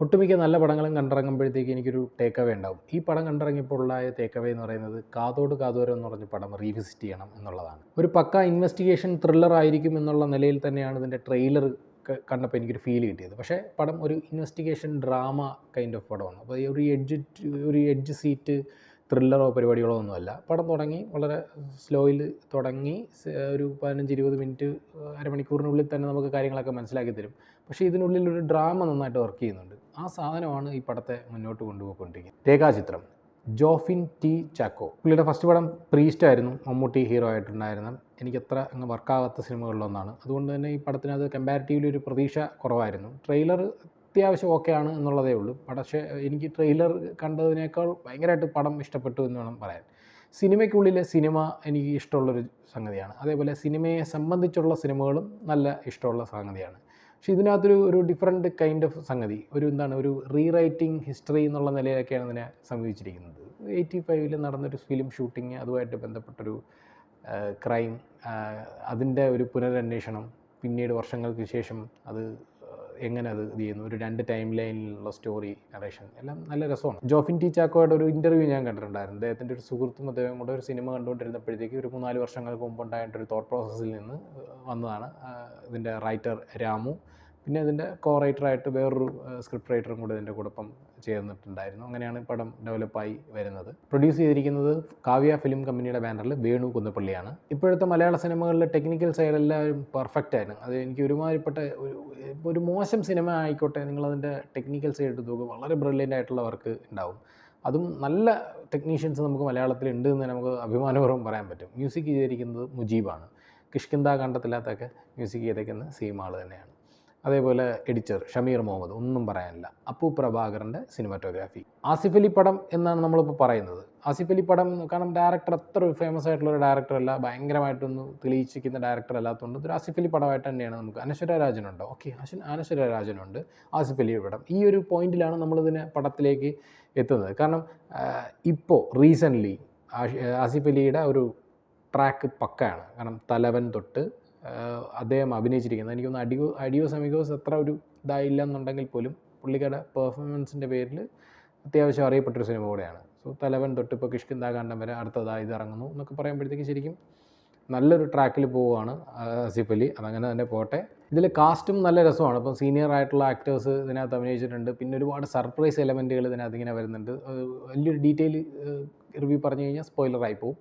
ഒട്ടുമിക്ക നല്ല പടങ്ങളും കണ്ടിറങ്ങുമ്പോഴത്തേക്ക് എനിക്കൊരു ടേക്ക് അവേ ഉണ്ടാവും. ഈ പടം കണ്ടിറങ്ങിയപ്പോൾ ഉള്ളായ ടേക്ക് അവേ എന്ന് പറയുന്നത് കാതോട് കാതോരം എന്ന് പറഞ്ഞ പടം റീവിസിറ്റ് ചെയ്യണം എന്നുള്ളതാണ്. ഒരു പക്ക ഇൻവെസ്റ്റിഗേഷൻ ത്രില്ലർ ആയിരിക്കും എന്നുള്ള നിലയിൽ തന്നെയാണ് ഇതിൻ്റെ ട്രെയിലർ കണ്ടപ്പോൾ എനിക്കൊരു ഫീൽ കിട്ടിയത്. പക്ഷേ പടം ഒരു ഇൻവെസ്റ്റിഗേഷൻ ഡ്രാമ കൈൻഡ് ഓഫ് പടമാണ്. അപ്പോൾ ഈ ഒരു എഡ്ജ് സീറ്റ് ത്രില്ലറോ പരിപാടികളോ ഒന്നുമല്ല. പടം തുടങ്ങി വളരെ സ്ലോയിൽ തുടങ്ങി ഒരു 15-20 മിനിറ്റ് അരമണിക്കൂറിനുള്ളിൽ തന്നെ നമുക്ക് കാര്യങ്ങളൊക്കെ മനസ്സിലാക്കി തരും. പക്ഷേ ഇതിനുള്ളിൽ ഒരു ഡ്രാമ നന്നായിട്ട് വർക്ക് ചെയ്യുന്നുണ്ട്. ആ സാധനമാണ് ഈ പടത്തെ മുന്നോട്ട് കൊണ്ടുപോയിക്കൊണ്ടിരിക്കുന്നത്. രേഖാചിത്രം ജോഫിൻ ടി ചാക്കോ. പുള്ളിയുടെ ഫസ്റ്റ് പടം പ്രീസ്റ്റ് ആയിരുന്നു, മമ്മൂട്ടി ഹീറോ ആയിട്ടുണ്ടായിരുന്ന. എനിക്കത്ര അങ്ങ് വർക്കാകാത്ത സിനിമകളിലൊന്നാണ്. അതുകൊണ്ട് തന്നെ ഈ പടത്തിനകത്ത് കമ്പാരിറ്റീവ്ലി ഒരു പ്രതീക്ഷ കുറവായിരുന്നു. ട്രെയിലർ അത്യാവശ്യം ഓക്കെയാണ് എന്നുള്ളതേ ഉള്ളൂ. പക്ഷേ എനിക്ക് ട്രെയിലർ കണ്ടതിനേക്കാൾ ഭയങ്കരമായിട്ട് പടം ഇഷ്ടപ്പെട്ടു എന്ന് വേണം പറയാൻ. സിനിമയ്ക്കുള്ളിലെ സിനിമ എനിക്ക് ഇഷ്ടമുള്ളൊരു സംഗതിയാണ്. അതേപോലെ സിനിമയെ സംബന്ധിച്ചുള്ള സിനിമകളും നല്ല ഇഷ്ടമുള്ള സംഗതിയാണ്. പക്ഷേ ഇതിനകത്തൊരു ഡിഫറെൻറ്റ് കൈൻഡ് ഓഫ് സംഗതി, ഒരു റീറൈറ്റിംഗ് ഹിസ്റ്ററി എന്നുള്ള നിലയിലൊക്കെയാണ് ഇതിനെ സമീപിച്ചിരിക്കുന്നത്. 85-ൽ നടന്നൊരു ഫിലിം ഷൂട്ടിങ്, അതുമായിട്ട് ബന്ധപ്പെട്ടൊരു ക്രൈം, അതിൻ്റെ ഒരു പുനരന്വേഷണം, പിന്നീട് വർഷങ്ങൾക്ക് ശേഷം അത് എങ്ങനെ അത് ഇത് ചെയ്യുന്നു, ഒരു 2 ടൈം ലൈനിലുള്ള സ്റ്റോറി നറേഷൻ എല്ലാം നല്ല രസമാണ്. ജോഫിൻ ടി ചാക്കോയുടെ ഒരു ഇൻ്റർവ്യൂ ഞാൻ കണ്ടിട്ടുണ്ടായിരുന്നു. അദ്ദേഹത്തിൻ്റെ ഒരു സുഹൃത്തും അദ്ദേഹം കൂടെ ഒരു സിനിമ കണ്ടുകൊണ്ടിരുന്നപ്പോഴത്തേക്ക് ഒരു 3-4 വർഷങ്ങൾക്ക് മുമ്പ് ഉണ്ടായിട്ടൊരു തോട്ട് പ്രോസസ്സിൽ നിന്ന് വന്നതാണ്. ഇതിൻ്റെ റൈറ്റർ രാമു, പിന്നെ ഇതിൻ്റെ കോ റൈറ്ററായിട്ട് വേറൊരു സ്ക്രിപ്റ്റ് റൈറ്ററും കൂടെ ഇതിൻ്റെ കൂടൊപ്പം ചേർന്നിട്ടുണ്ടായിരുന്നു. അങ്ങനെയാണ് പടം ഡെവലപ്പായി വരുന്നത്. പ്രൊഡ്യൂസ് ചെയ്തിരിക്കുന്നത് കാവ്യ ഫിലിം കമ്പനിയുടെ ബാനറിൽ വേണു കുന്നപ്പള്ളിയാണ്. ഇപ്പോഴത്തെ മലയാള സിനിമകളിലെ ടെക്നിക്കൽ സൈഡ് എല്ലാവരും പെർഫെക്റ്റ് ആയിരുന്നു. അത് എനിക്ക് ഒരുമാതിരിപ്പെട്ട ഒരു മോശം സിനിമ ആയിക്കോട്ടെ, നിങ്ങളതിൻ്റെ ടെക്നിക്കൽ സൈഡ് എടുത്ത് നോക്കുക, വളരെ ബ്രില്യൻ്റ് ആയിട്ടുള്ള വർക്ക് ഉണ്ടാവും. അതും നല്ല ടെക്നീഷ്യൻസ് നമുക്ക് മലയാളത്തിൽ ഉണ്ട് എന്ന് നമുക്ക് അഭിമാനപൂർവ്വം പറയാൻ പറ്റും. മ്യൂസിക് ചെയ്തിരിക്കുന്നത് മുജീബാണ്. കിഷ്കിന്ദ കണ്ടത്തില്ലാത്തൊക്കെ മ്യൂസിക് ചെയ്തേക്കുന്ന സെയിം ആൾ തന്നെയാണ്. അതേപോലെ എഡിറ്റർ ഷമീർ മുഹമ്മദ്, ഒന്നും പറയാനില്ല. അപ്പു പ്രഭാകറിൻ്റെ സിനിമാറ്റോഗ്രാഫി. ആസിഫ് അലി പടം എന്നാണ് നമ്മളിപ്പോൾ പറയുന്നത്. ആസിഫ് അലി പടം കാരണം ഡയറക്ടർ അത്ര ഒരു ഫേമസ് ആയിട്ടുള്ളൊരു ഡയറക്ടറല്ല, ഭയങ്കരമായിട്ടൊന്ന് തെളിയിച്ചിരിക്കുന്ന ഡയറക്ടർ അല്ലാത്തതുകൊണ്ട് ഇതൊരു ആസിഫ് അലി പടമായിട്ട് തന്നെയാണ്. നമുക്ക് അനശ്വര രാജനുണ്ടോ? ഓക്കെ, അനശ്വര രാജനുണ്ട്. ആസിഫ് അലി പടം ഈ ഒരു പോയിന്റിലാണ് നമ്മളിതിനെ പടത്തിലേക്ക് എത്തുന്നത്. കാരണം ഇപ്പോൾ റീസെൻ്റ്ലി ആസിഫ് അലിയുടെ ഒരു ട്രാക്ക് പക്കയാണ്. കാരണം തലവൻ തൊട്ട് അദ്ദേഹം അഭിനയിച്ചിരിക്കുന്നത് എനിക്കൊന്ന് അഡിയോസ് അമിഗോസ് അത്ര ഒരു ഇതായില്ല എന്നുണ്ടെങ്കിൽ പോലും പുള്ളിക്കാരുടെ പെർഫോമൻസിൻ്റെ പേരിൽ അത്യാവശ്യം അറിയപ്പെട്ടൊരു സിനിമ കൂടെയാണ്. സോ തലവൻ തൊട്ട് ഇപ്പോൾ കിഷ്കിന്ദ കാണ്ഡം വരെ അടുത്തതായി ഇത് ഇറങ്ങുന്നു എന്നൊക്കെ പറയുമ്പോഴത്തേക്ക് ശരിക്കും നല്ലൊരു ട്രാക്കിൽ പോവുകയാണ് ആസിഫ് അലി. അതങ്ങനെ തന്നെ പോട്ടെ. ഇതിൽ കാസ്റ്റും നല്ല രസമാണ്. ഇപ്പം സീനിയർ ആയിട്ടുള്ള ആക്ടേഴ്സ് ഇതിനകത്ത് അഭിനയിച്ചിട്ടുണ്ട്. പിന്നെ ഒരുപാട് സർപ്രൈസ് എലമെൻറ്റുകൾ ഇതിനകത്ത് ഇങ്ങനെ വരുന്നുണ്ട്. വലിയൊരു ഡീറ്റെയിൽ റിവ്യൂ പറഞ്ഞു കഴിഞ്ഞാൽ സ്പോയിലറായി പോവും.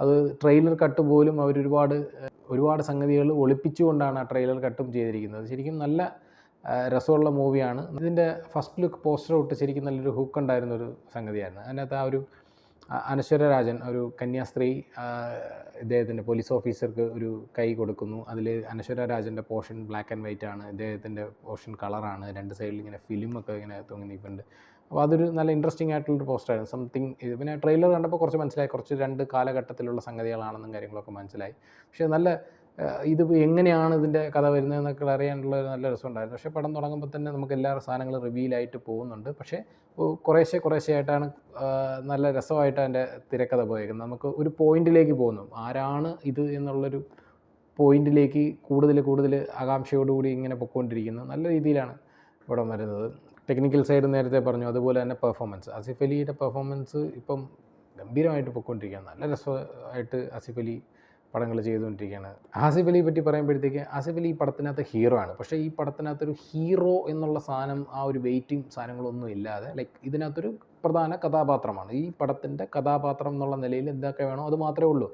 അത് ട്രെയിലർ കട്ട് പോലും ഒരുപാട് സംഗതികൾ ഒളിപ്പിച്ചുകൊണ്ടാണ് ആ ട്രെയിലർ കട്ടും ചെയ്തിരിക്കുന്നത്. ശരിക്കും നല്ല രസമുള്ള മൂവിയാണ്. ഇതിൻ്റെ ഫസ്റ്റ് ലുക്ക് പോസ്റ്റർ തൊട്ട് ശരിക്കും നല്ലൊരു ഹുക്ക് ഉണ്ടായിരുന്നൊരു സംഗതിയായിരുന്നു. അതിനകത്ത് ആ ഒരു അനശ്വര രാജൻ, ഒരു കന്യാസ്ത്രീ, ഇദ്ദേഹത്തിൻ്റെ പോലീസ് ഓഫീസർക്ക് ഒരു കൈ കൊടുക്കുന്നു. അതിൽ അനശ്വര രാജൻ്റെ പോർഷൻ ബ്ലാക്ക് ആൻഡ് വൈറ്റ് ആണ്, ഇദ്ദേഹത്തിൻ്റെ പോർഷൻ കളറാണ്. 2 സൈഡിൽ ഇങ്ങനെ ഫിലിമൊക്കെ ഇങ്ങനെ തൂങ്ങി നിൽക്കുന്നുണ്ട്. അപ്പോൾ അതൊരു നല്ല ഇൻട്രസ്റ്റിംഗ് ആയിട്ടുള്ളൊരു പോസ്റ്ററായിരുന്നു. ഇത് പിന്നെ ട്രെയിലർ കണ്ടപ്പോൾ കുറച്ച് മനസ്സിലായി, കുറച്ച് 2 കാലഘട്ടത്തിലുള്ള സംഗതികളാണെന്നും കാര്യങ്ങളൊക്കെ മനസ്സിലായി. പക്ഷേ നല്ല ഇത് എങ്ങനെയാണ് ഇതിൻ്റെ കഥ വരുന്നതെന്നൊക്കെ അറിയാനുള്ള നല്ല രസമുണ്ടായിരുന്നു. പക്ഷേ പടം തുടങ്ങുമ്പോൾ തന്നെ നമുക്ക് എല്ലാ സാധനങ്ങളും റിവീലായിട്ട് പോകുന്നുണ്ട്. പക്ഷേ കുറേശ്ശെയായിട്ടാണ് നല്ല രസമായിട്ട് അതിൻ്റെ തിരക്കഥ പോയേക്കുന്നത്. നമുക്ക് ഒരു പോയിന്റിലേക്ക് പോകുന്നു, ആരാണ് ഇത് എന്നുള്ളൊരു പോയിന്റിലേക്ക് കൂടുതൽ ആകാംക്ഷയോടുകൂടി ഇങ്ങനെ പൊയ്ക്കൊണ്ടിരിക്കുന്നു. നല്ല രീതിയിലാണ് പടം വരുന്നത്. ടെക്നിക്കൽ സൈഡ് നേരത്തെ പറഞ്ഞു, അതുപോലെ തന്നെ പെർഫോമൻസ്, ആസിഫ് അലിയുടെ പെർഫോമൻസ് ഇപ്പം ഗംഭീരമായിട്ട് പൊയ്ക്കൊണ്ടിരിക്കുകയാണ്. നല്ല രസമായിട്ട് ആസിഫ് അലി പടങ്ങൾ ചെയ്തുകൊണ്ടിരിക്കുകയാണ്. ആസിഫ് അലിയെ പറ്റി പറയുമ്പോഴത്തേക്ക് ആസിഫ് അലി ഈ പടത്തിനകത്ത് ഹീറോ ആണ്. പക്ഷേ ഈ പടത്തിനകത്തൊരു ഹീറോ എന്നുള്ള സാധനം, ആ ഒരു വെയിറ്റിംഗ് സാധനങ്ങളൊന്നും ഇല്ലാതെ ഇതിനകത്തൊരു പ്രധാന കഥാപാത്രമാണ്. ഈ പടത്തിൻ്റെ കഥാപാത്രം എന്നുള്ള നിലയിൽ എന്തൊക്കെ വേണോ അത് മാത്രമേ ഉള്ളൂ.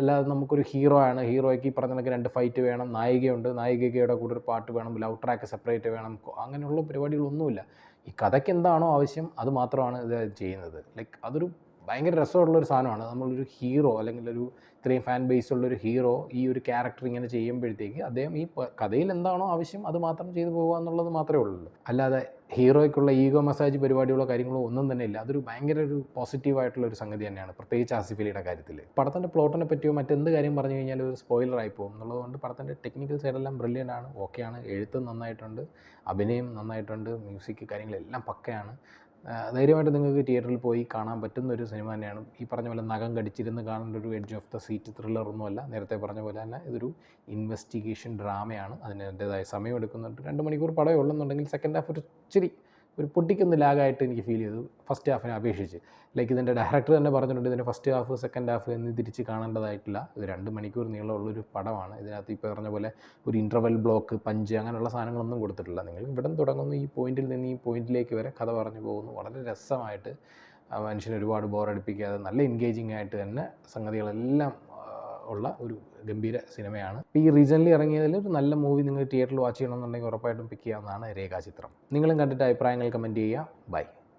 അല്ലാതെ നമുക്കൊരു ഹീറോ ആണ്, ഹീറോയ്ക്ക് ഈ പറഞ്ഞ 2 ഫൈറ്റ് വേണം, നായികയുണ്ട്, നായികയുടെ കൂടെ ഒരു പാട്ട് വേണം, ലവ് ട്രാക്ക് സെപ്പറേറ്റ് വേണം, അങ്ങനെയുള്ള പരിപാടികളൊന്നുമില്ല. ഈ കഥയ്ക്ക് എന്താണോ ആവശ്യം അത് മാത്രമാണ് ഇത് ചെയ്യുന്നത്. അതൊരു ഭയങ്കര രസമുള്ളൊരു സാധനമാണ്. നമ്മളൊരു ഹീറോ അല്ലെങ്കിൽ ഇത്രയും ഫാൻ ബേസ് ഉള്ളൊരു ഹീറോ ഈ ഒരു ക്യാരക്ടർ ഇങ്ങനെ ചെയ്യുമ്പോഴത്തേക്ക് അദ്ദേഹം ഈ കഥയിൽ എന്താണോ ആവശ്യം അത് മാത്രം ചെയ്തു പോകുക എന്നുള്ളത് മാത്രമേ ഉള്ളൂ. അല്ലാതെ ഹീറോയ്ക്കുള്ള ഈഗോ മസാജ് പരിപാടികളോ കാര്യങ്ങളോ ഒന്നും തന്നെ ഇല്ല. അതൊരു ഭയങ്കര ഒരു പോസിറ്റീവായിട്ടുള്ളൊരു സംഗതി തന്നെയാണ്, പ്രത്യേകിച്ച് ആസിഫ് അലിയുടെ കാര്യത്തിൽ. പടത്തിൻ്റെ പ്ലോട്ടിനെ പറ്റിയോ മറ്റെന്ത് കാര്യം പറഞ്ഞു കഴിഞ്ഞാൽ ഒരു സ്പോയിലറായി പോകും എന്നുള്ളതുകൊണ്ട് പടത്തിൻ്റെ ടെക്നിക്കൽ സൈഡെല്ലാം ബ്രില്യൻ്റ് ആണ്, ഓക്കെയാണ്. എഴുത്ത് നന്നായിട്ടുണ്ട്, അഭിനയം നന്നായിട്ടുണ്ട്, മ്യൂസിക് കാര്യങ്ങളെല്ലാം പക്കയാണ്. ധൈര്യമായിട്ട് നിങ്ങൾക്ക് തിയേറ്ററിൽ പോയി കാണാൻ പറ്റുന്ന ഒരു സിനിമ തന്നെയാണ്. ഈ പറഞ്ഞ പോലെ നഖം കടിച്ചിരുന്ന് കാണേണ്ട ഒരു എഡ്ജ് ഓഫ് ദ സീറ്റ് ത്രില്ലറൊന്നുമല്ല. നേരത്തെ പറഞ്ഞ പോലെ തന്നെ ഇതൊരു ഇൻവെസ്റ്റിഗേഷൻ ഡ്രാമയാണ്. അതിന് അതിൻ്റേതായ സമയം എടുക്കുന്നുണ്ട്. 2 മണിക്കൂർ പടമേ ഉള്ളെന്നുണ്ടെങ്കിൽ സെക്കൻഡ് ഹാഫ് ഒരു ഇച്ചിരി ഒരു പൊട്ടിക്കുന്ന ലാഗായിട്ട് എനിക്ക് ഫീൽ ചെയ്തു ഫസ്റ്റ് ഹാഫിനെ അപേക്ഷിച്ച്. ലൈക്ക് ഇതിൻ്റെ ഡയറക്ടർ തന്നെ പറഞ്ഞിട്ടുണ്ട് ഇതിൻ്റെ ഫസ്റ്റ് ഹാഫ് സെക്കൻഡ് ഹാഫ് എന്ന് തിരിച്ച് കാണേണ്ടതായിട്ടില്ല. ഇത് 2 മണിക്കൂർ നീളമുള്ളൊരു പടമാണ്. ഇതിനകത്ത് ഈ പറഞ്ഞ പോലെ ഒരു ഇൻ്റർവെൽ ബ്ലോക്ക്, പഞ്ച് അങ്ങനെയുള്ള സാധനങ്ങളൊന്നും കൊടുത്തിട്ടില്ല. നിങ്ങൾ ഇവിടെ തുടങ്ങുന്നു, ഈ പോയിന്റിൽ നിന്ന് ഈ പോയിന്റിലേക്ക് വരെ കഥ പറഞ്ഞു പോകുന്നു. വളരെ രസമായിട്ട് മനുഷ്യനെ ഒരുപാട് ബോറടിപ്പിക്കാതെ നല്ല എൻഗേജിങ് ആയിട്ട് തന്നെ സംഗതികളെല്ലാം ഉള്ള ഒരു ഗംഭീര സിനിമയാണ്. ഈ റീസെൻ്റ്ലി ഇറങ്ങിയതിൽ ഒരു നല്ല മൂവി നിങ്ങൾ തിയേറ്ററിൽ വാച്ച് ചെയ്യണമെന്നുണ്ടെങ്കിൽ ഉറപ്പായിട്ടും പിക്ക് ചെയ്യാവുന്നതാണ് രേഖാചിത്രം. നിങ്ങളും കണ്ടിട്ട് അഭിപ്രായങ്ങൾ കമൻറ്റ് ചെയ്യുക. ബൈ.